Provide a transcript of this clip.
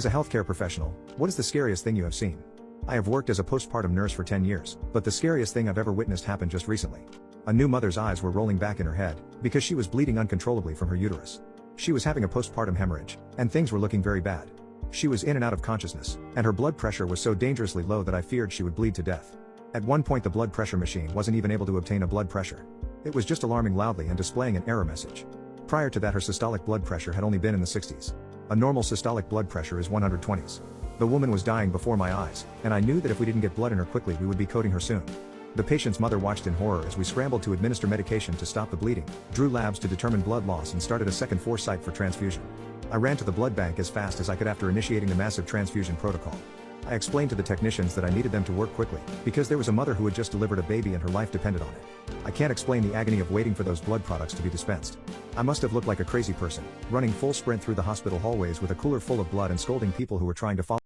As a healthcare professional, what is the scariest thing you have seen? I have worked as a postpartum nurse for 10 years, but the scariest thing I've ever witnessed happened just recently. A new mother's eyes were rolling back in her head, because she was bleeding uncontrollably from her uterus. She was having a postpartum hemorrhage, and things were looking very bad. She was in and out of consciousness, and her blood pressure was so dangerously low that I feared she would bleed to death. At one point the blood pressure machine wasn't even able to obtain a blood pressure. It was just alarming loudly and displaying an error message. Prior to that her systolic blood pressure had only been in the 60s. A normal systolic blood pressure is 120s. The woman was dying before my eyes, and I knew that if we didn't get blood in her quickly we would be coding her soon. The patient's mother watched in horror as we scrambled to administer medication to stop the bleeding, drew labs to determine blood loss and started a second foresight for transfusion. I ran to the blood bank as fast as I could after initiating the massive transfusion protocol. I explained to the technicians that I needed them to work quickly, because there was a mother who had just delivered a baby and her life depended on it. I can't explain the agony of waiting for those blood products to be dispensed. I must have looked like a crazy person, running full sprint through the hospital hallways with a cooler full of blood and scolding people who were trying to follow